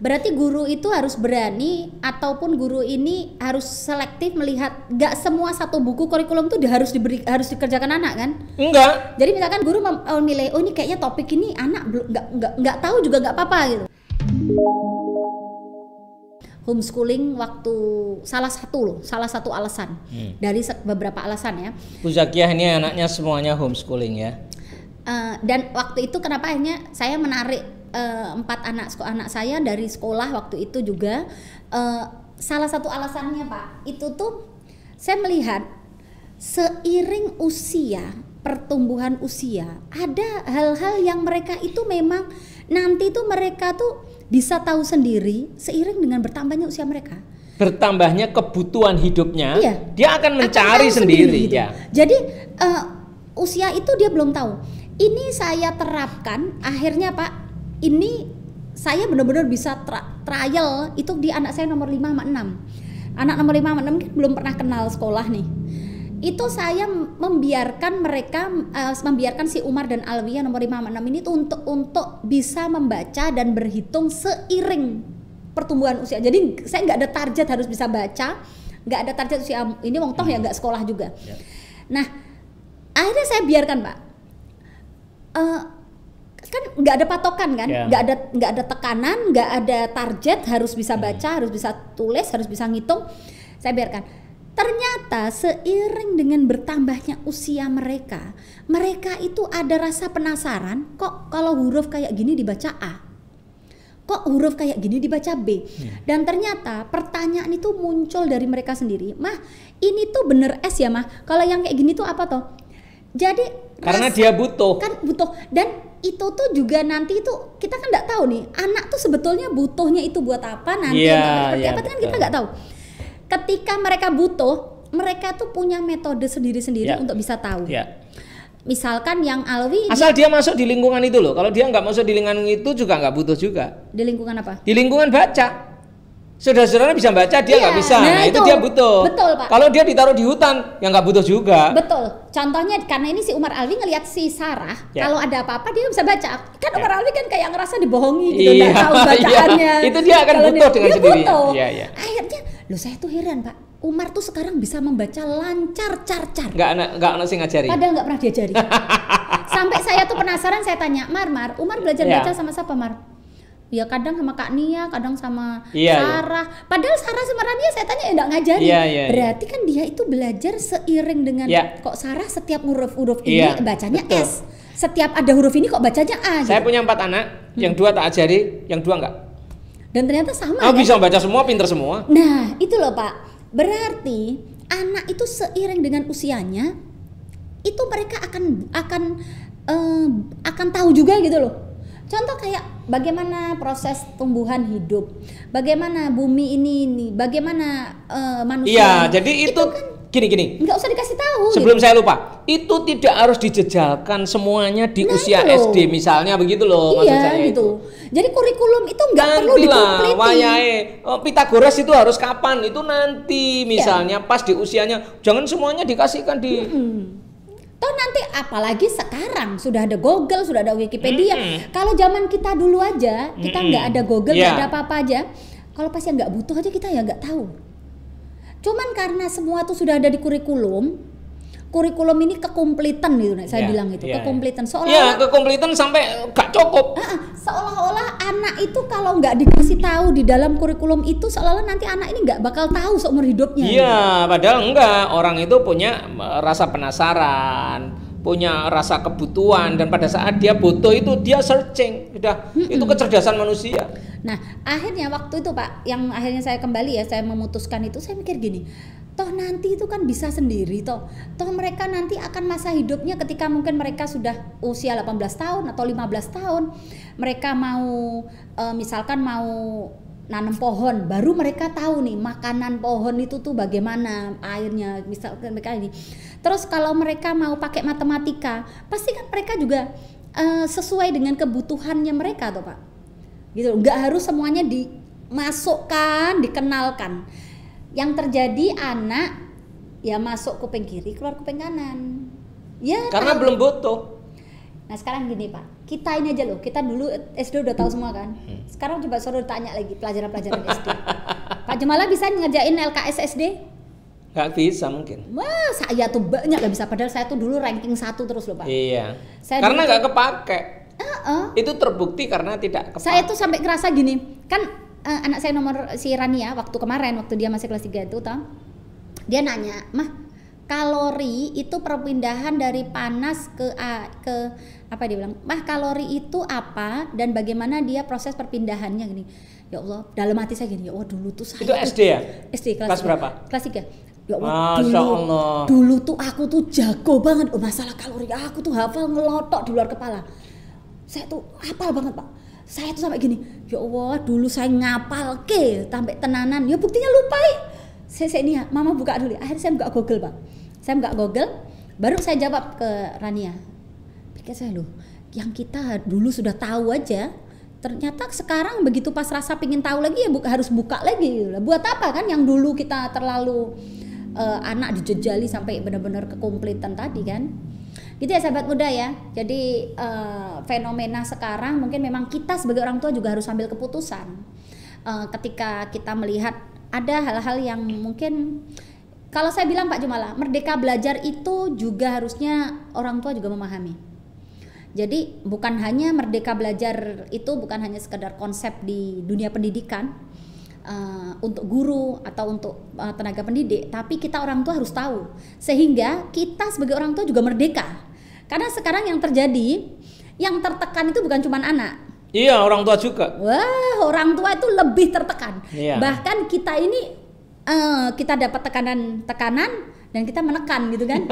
Berarti guru itu harus berani, ataupun guru ini harus selektif melihat nggak semua satu buku kurikulum itu harus dikerjakan anak kan? Enggak. Jadi misalkan guru menilai, oh ini kayaknya topik ini anak nggak tahu juga nggak apa-apa gitu. Homeschooling waktu salah satu alasan dari beberapa alasan ya. Bu Zakiah ini anaknya semuanya homeschooling ya. Dan waktu itu kenapa akhirnya saya menarik 4 anak saya dari sekolah waktu itu juga, salah satu alasannya Pak, itu tuh saya melihat seiring usia, pertumbuhan usia, ada hal-hal yang mereka itu memang nanti tuh mereka tuh bisa tahu sendiri seiring dengan bertambahnya usia mereka. Bertambahnya kebutuhan hidupnya, iya, dia akan mencari sendiri gitu. Ya. Jadi usia itu dia belum tahu. Ini saya terapkan akhirnya Pak. Ini saya benar-benar bisa trial itu di anak saya nomor 5 sama 6. Anak nomor 5 sama 6 kan belum pernah kenal sekolah nih. Itu saya membiarkan mereka, membiarkan si Umar dan Alwiyah nomor 5 sama 6 ini tuh untuk bisa membaca dan berhitung seiring pertumbuhan usia. Jadi saya nggak ada target harus bisa baca, nggak ada target usia ini wong toh ya nggak sekolah juga. Nah akhirnya saya biarkan Pak. Kan nggak ada patokan kan, nggak ada tekanan, nggak ada target harus bisa baca, harus bisa tulis, harus bisa ngitung. Saya biarkan. Ternyata seiring dengan bertambahnya usia mereka itu ada rasa penasaran, kok kalau huruf kayak gini dibaca A, kok huruf kayak gini dibaca B. Dan ternyata pertanyaan itu muncul dari mereka sendiri. Mah ini tuh bener S ya mah, kalau yang kayak gini tuh apa toh? Jadi karena dia butuh. Kan butuh. Dan itu tuh juga nanti itu kita kan nggak tahu nih anak tuh sebetulnya butuhnya itu buat apa nanti seperti apa kan kita nggak tahu. Ketika mereka butuh, mereka tuh punya metode sendiri-sendiri untuk bisa tahu. Misalkan yang Alwi asal dia masuk di lingkungan itu loh. Kalau dia nggak masuk di lingkungan itu juga nggak butuh juga. Di lingkungan apa? Di lingkungan baca. Saudara-saudaranya bisa baca, dia nggak bisa. Nah itu dia butuh. Betul Pak. Kalau dia ditaruh di hutan, ya nggak butuh juga. Betul. Contohnya karena ini si Umar Alwi ngelihat si Sarah, kalau ada apa-apa dia bisa baca. Kan Umar Alwi kan kayak ngerasa dibohongi gitu, nggak tahu bacaannya. Itu dia akan butuh dengan sendiri. Akhirnya, loh saya tuh heran Pak. Umar tuh sekarang bisa membaca lancar, car. Nggak ada sih ngajari. Padahal nggak pernah diajari. Sampai saya tuh penasaran, saya tanya, Umar belajar baca sama siapa Mar? Ya kadang sama Kak Nia, kadang sama Sarah. Padahal Sarah sama Rania saya tanya enggak ngajari. Berarti kan dia itu belajar seiring dengan kok Sarah setiap huruf ini bacanya S. Setiap ada huruf ini kok bacanya A. Saya punya 4 anak, yang 2 tak ajari, yang 2 enggak. Dan ternyata sama kan? Bisa baca semua, pinter semua. Nah, itu loh Pak. Berarti anak itu seiring dengan usianya itu mereka akan tahu juga gitu loh. Contoh kayak bagaimana proses tumbuhan hidup, bagaimana bumi ini, bagaimana manusia. Iya, jadi itu kan gini. Nggak usah dikasih tahu. Sebelum saya lupa, itu tidak harus dijejalkan semuanya di usia SD misalnya begitu loh. Iya gitu. Jadi kurikulum itu nggak perlu dikompleti. Wayahe, Pitagoras itu harus kapan? Itu nanti misalnya pas di usianya. Jangan semuanya dikasihkan di. Toh nanti apalagi sekarang sudah ada Google, sudah ada Wikipedia. Kalau zaman kita dulu aja, kita nggak ada Google, nggak ada apa-apa aja. Kalau pas yang nggak butuh aja kita ya nggak tahu. Cuman karena semua itu sudah ada di kurikulum ini kekompletan gitu, saya bilang itu kekompletan. Kekompletan sampai nggak cukup. Seolah-olah anak itu kalau nggak dikasih tahu di dalam kurikulum itu, seolah-olah nanti anak ini nggak bakal tahu seumur hidupnya. Iya, padahal enggak. Orang itu punya rasa penasaran, punya rasa kebutuhan, dan pada saat dia butuh itu dia searching. Itu kecerdasan manusia. Nah, akhirnya waktu itu Pak, yang akhirnya saya kembali saya memutuskan itu, saya mikir gini, toh nanti itu kan bisa sendiri toh mereka nanti akan masa hidupnya ketika mungkin mereka sudah usia 18 tahun atau 15 tahun, mereka mau misalkan mau nanam pohon, baru mereka tahu nih makanan pohon itu tuh bagaimana airnya, misalkan mereka ini. Terus kalau mereka mau pakai matematika, pasti kan mereka juga sesuai dengan kebutuhannya mereka toh Pak. Gitu, nggak harus semuanya dimasukkan, dikenalkan. Yang terjadi anak ya masuk kuping kiri, keluar kuping kanan. Ya. Karena belum butuh. Nah sekarang gini Pak, kita ini aja loh, kita dulu SD udah tahu semua kan. Sekarang coba suruh tanya lagi pelajaran-pelajaran SD. Pak Jumala bisa ngerjain LKS SD? Nggak bisa mungkin. Wah, saya tuh banyak nggak bisa. Padahal saya tuh dulu ranking 1 terus loh Pak. Iya. Saya Karena dulu nggak kepake. Itu terbukti karena tidak kepake. Saya tuh sampai ngerasa gini, kan anak saya nomor si Rania waktu kemarin waktu dia masih kelas 3 itu toh, dia nanya, "Mah, kalori itu perpindahan dari panas ke apa dia bilang, "Mah, kalori itu apa dan bagaimana dia proses perpindahannya?" Gini. Ya Allah, dalam hati saya gini, ya Allah dulu tuh saya Itu SD ya? SD Kelas berapa? Kelas 3. Ya Masya Allah. Dulu tuh aku tuh jago banget masalah kalori, aku tuh hafal ngelotok di luar kepala. Saya tuh hafal banget Pak. Saya tuh sampai gini, ya Allah dulu saya ngapal sampai tenanan. Ya buktinya lupa Saya ini ya, Mama buka dulu. Akhirnya saya buka Google Pak. Saya buka Google, baru saya jawab ke Rania. Pikir saya loh, yang kita dulu sudah tahu aja, ternyata sekarang begitu pas rasa pingin tahu lagi ya harus buka lagi. Buat apa kan yang dulu kita terlalu anak dijejali sampai benar-benar kekompletan tadi kan. Gitu ya sahabat muda ya. Jadi fenomena sekarang mungkin memang kita sebagai orang tua juga harus ambil keputusan. Ketika kita melihat ada hal-hal yang mungkin, kalau saya bilang Pak Jumala, merdeka belajar itu juga harusnya orang tua juga memahami. Jadi bukan hanya merdeka belajar itu bukan hanya sekedar konsep di dunia pendidikan untuk guru atau untuk tenaga pendidik, tapi kita orang tua harus tahu sehingga kita sebagai orang tua juga merdeka. Karena sekarang yang terjadi, yang tertekan itu bukan cuma anak. Iya, orang tua juga. Wah, orang tua itu lebih tertekan. Iya. Bahkan kita ini kita dapat tekanan dan kita menekan gitu kan.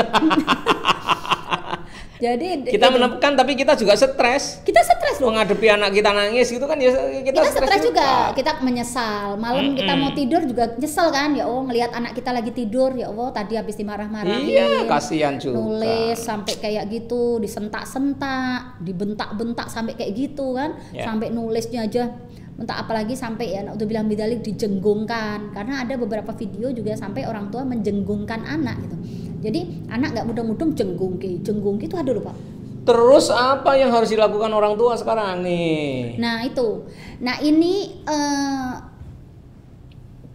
Jadi kita menekan tapi kita juga stres. Kita stres loh. Menghadapi anak kita nangis gitu kan ya kita stres juga. Kita menyesal. Malam kita mau tidur juga nyesel kan. Ya Allah ngelihat anak kita lagi tidur, ya Allah tadi habis dimarah-marahin. Iya, kasihan juga. Nulis sampai kayak gitu, disentak-sentak, dibentak-bentak sampai kayak gitu kan. Ya. Sampai nulisnya aja entah apalagi sampai ya udah bilang bidalik dijenggungkan, karena ada beberapa video juga sampai orang tua menjenggungkan anak gitu. Jadi anak nggak mudeng-mudeng jenggungki itu ada loh Pak. Terus apa yang harus dilakukan orang tua sekarang nih? Nah itu, nah ini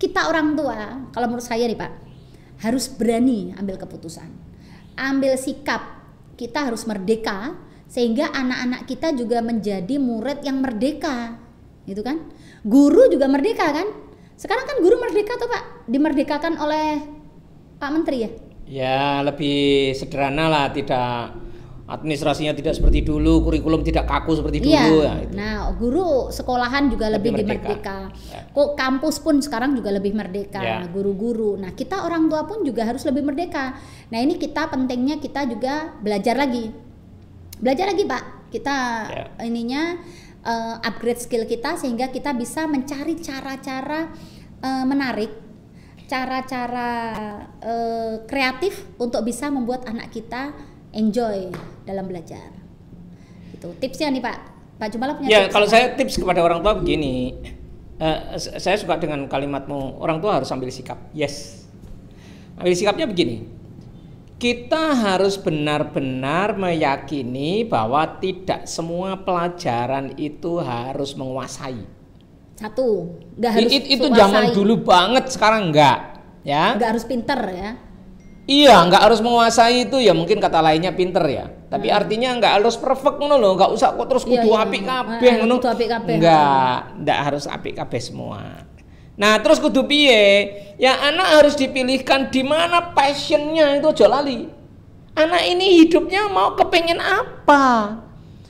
kita orang tua kalau menurut saya nih Pak harus berani ambil keputusan, ambil sikap. Kita harus merdeka sehingga anak-anak kita juga menjadi murid yang merdeka. Gitu kan, guru juga merdeka kan. Sekarang kan guru merdeka tuh Pak, dimerdekakan oleh Pak Menteri ya. Ya lebih sederhana lah, tidak administrasinya tidak seperti dulu, kurikulum tidak kaku seperti dulu. Ya, itu. Nah guru sekolahan juga lebih merdeka. Kok kampus pun sekarang juga lebih merdeka, guru-guru. Nah kita orang tua pun juga harus lebih merdeka. Nah ini kita pentingnya kita juga belajar lagi Pak. Kita ininya upgrade skill kita sehingga kita bisa mencari cara-cara menarik, cara-cara kreatif untuk bisa membuat anak kita enjoy dalam belajar. Itu tipsnya nih Pak Jumala punya. Ya kalau saya tips kepada orang tua begini, saya suka dengan kalimatmu, orang tua harus ambil sikap. Yes, ambil sikapnya begini. Kita harus benar-benar meyakini bahwa tidak semua pelajaran itu harus menguasai. Satu, nggak harus itu zaman dulu banget, sekarang enggak, ya. Nggak harus pinter ya. Iya, nggak harus menguasai itu ya, mungkin kata lainnya pinter ya. Tapi artinya nggak harus perfect ngono loh, nggak usah kok terus kudu apik kabeh ngono. Nggak harus apik kabeh semua. Nah terus kudu piye? Ya anak harus dipilihkan di mana passionnya itu aja lali. Anak ini hidupnya mau kepengen apa?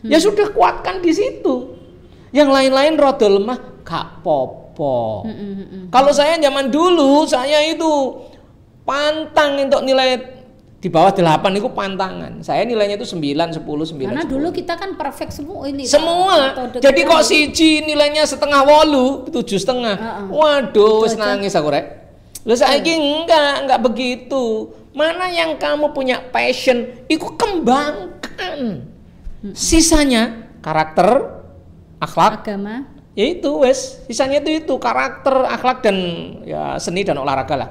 Ya sudah kuatkan di situ. Yang lain-lain rada lemah gak popo. Kalau saya zaman dulu saya itu pantang untuk nilai di bawah 8 itu pantangan. Saya nilainya itu 9, 10, 9. Karena 10. Dulu kita kan perfect semua ini. Semua. Jadi kok siji nilainya 7,5, 7,5. Waduh, wis nangis aku rek. Loh saiki enggak begitu. Mana yang kamu punya passion, itu kembangkan. Sisanya karakter, akhlak, agama. Ya itu wes, sisanya itu karakter, akhlak dan ya seni dan olahraga lah.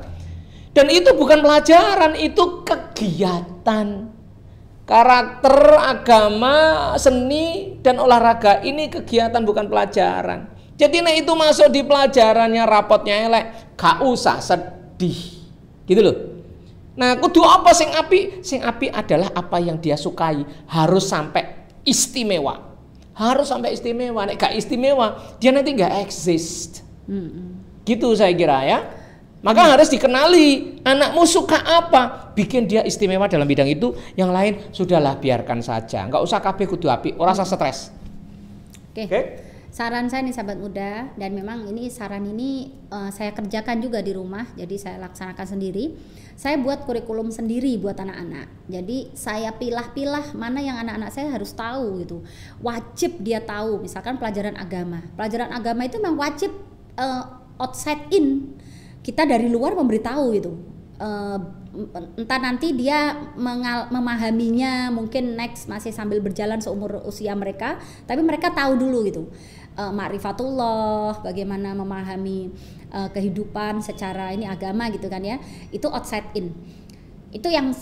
Dan itu bukan pelajaran, itu kegiatan. Karakter, agama, seni, dan olahraga ini kegiatan bukan pelajaran. Jadi nek itu masuk di pelajarannya rapotnya elek, gak usah sedih. Gitu loh. Nah, kudu apa sing api? Sing api adalah apa yang dia sukai, harus sampai istimewa. Harus sampai istimewa. Nek gak istimewa, dia nanti gak exist. Gitu saya kira ya. Maka harus dikenali anakmu suka apa, bikin dia istimewa dalam bidang itu. Yang lain sudahlah biarkan saja, nggak usah kabeh kudu api, ora usah stres. Oke. Saran saya nih sahabat muda, dan memang ini saran ini saya kerjakan juga di rumah, jadi saya laksanakan sendiri. Saya buat kurikulum sendiri buat anak-anak. Jadi saya pilah-pilah mana yang anak-anak saya harus tahu gitu. Wajib dia tahu, misalkan pelajaran agama. Pelajaran agama itu memang wajib outside in. Kita dari luar memberitahu gitu, entah nanti dia memahaminya mungkin next masih sambil berjalan seumur usia mereka, tapi mereka tahu dulu gitu, ma'rifatullah, bagaimana memahami kehidupan secara ini agama gitu kan ya, itu outside in. Itu yang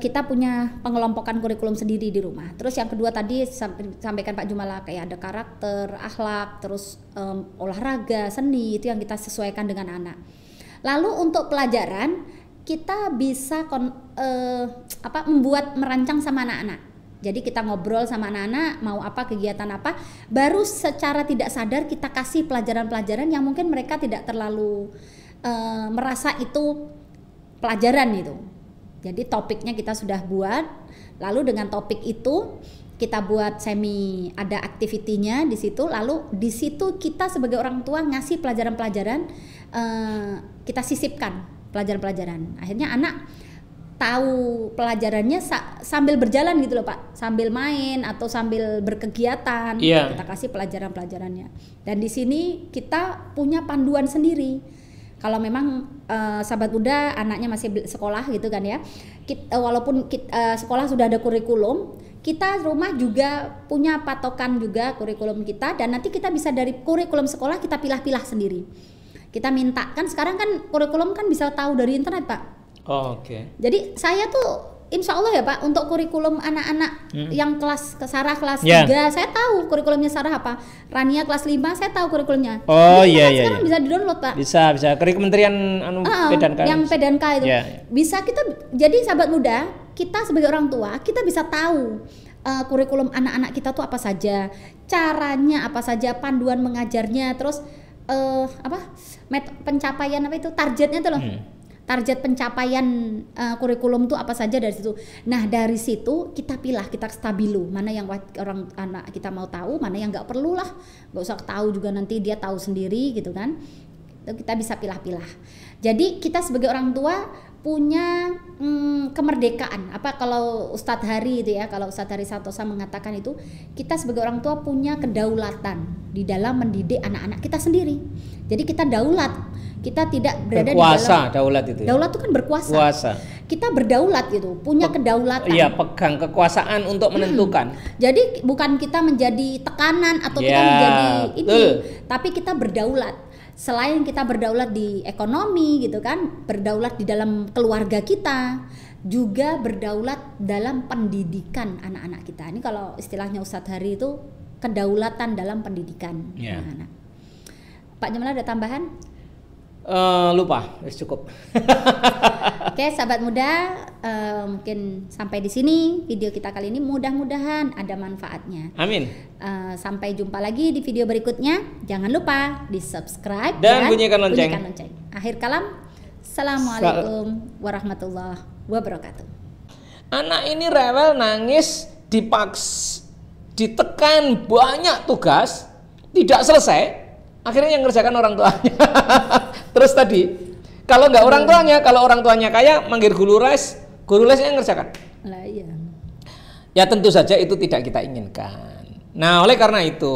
kita punya pengelompokan kurikulum sendiri di rumah. Terus yang kedua tadi sampaikan Pak Jumala, kayak ada karakter, akhlak, terus olahraga, seni, itu yang kita sesuaikan dengan anak. Lalu untuk pelajaran kita bisa merancang sama anak-anak. Jadi kita ngobrol sama anak-anak mau apa, kegiatan apa, baru secara tidak sadar kita kasih pelajaran-pelajaran yang mungkin mereka tidak terlalu merasa itu pelajaran itu. Jadi topiknya kita sudah buat, lalu dengan topik itu kita buat semi ada aktivitinya di situ, lalu di situ kita sebagai orang tua ngasih pelajaran-pelajaran, kita sisipkan pelajaran-pelajaran. Akhirnya anak tahu pelajarannya sambil berjalan gitu loh Pak, sambil main atau sambil berkegiatan, kita kasih pelajaran-pelajarannya. Dan di sini kita punya panduan sendiri. Kalau memang sahabat muda anaknya masih sekolah gitu kan ya, walaupun sekolah sudah ada kurikulum, kita rumah juga punya patokan juga kurikulum kita, dan nanti kita bisa dari kurikulum sekolah kita pilah-pilah sendiri. Kita minta, kan sekarang kan kurikulum kan bisa tahu dari internet Pak. Oke. Jadi saya tuh insya Allah ya Pak, untuk kurikulum anak-anak yang kelas Sarah kelas 3, saya tahu kurikulumnya Sarah apa. Rania kelas 5, saya tahu kurikulumnya. Sekarang bisa di-download Pak. Bisa. Dari Kementerian Pedanka. Yang Pedanka itu. Bisa kita, jadi sahabat muda, kita sebagai orang tua, kita bisa tahu kurikulum anak-anak kita tuh apa saja, caranya apa saja, panduan mengajarnya, terus pencapaian apa itu, targetnya tuh loh. Target pencapaian kurikulum itu apa saja dari situ. Nah dari situ kita pilah, kita stabilo mana yang orang anak kita mau tahu, mana yang nggak perlu lah, nggak usah tahu juga, nanti dia tahu sendiri gitu kan. Itu kita bisa pilah-pilah. Jadi kita sebagai orang tua punya kemerdekaan. Apa kalau Ustadz Hari itu ya, kalau Ustadz Hari Santosa mengatakan itu, kita sebagai orang tua punya kedaulatan di dalam mendidik anak-anak kita sendiri. Jadi kita daulat, kita tidak berada berkuasa, di dalam daulat itu. Daulat itu kan berkuasa. Kuasa. Kita berdaulat gitu, punya kedaulatan. Iya, pegang kekuasaan untuk menentukan. Jadi bukan kita menjadi tekanan atau kita menjadi ini, tapi kita berdaulat. Selain kita berdaulat di ekonomi gitu kan, berdaulat di dalam keluarga kita, juga berdaulat dalam pendidikan anak-anak kita. Ini kalau istilahnya Ustadz Hari itu kedaulatan dalam pendidikan anak-anak. Pak Jumala ada tambahan? Lupa, cukup. Oke, sahabat muda, mungkin sampai di sini video kita kali ini, mudah-mudahan ada manfaatnya. Amin. Sampai jumpa lagi di video berikutnya. Jangan lupa di subscribe dan bunyikan lonceng. Akhir kalam, assalamualaikum warahmatullahi wabarakatuh. Anak ini rewel, nangis, ditekan banyak tugas, tidak selesai. Akhirnya yang ngerjakan orang tuanya. Terus tadi, kalau nggak orang tuanya, kalau orang tuanya kaya, manggil guru les yang ngerjakan. Lah iya. Ya tentu saja itu tidak kita inginkan. Nah oleh karena itu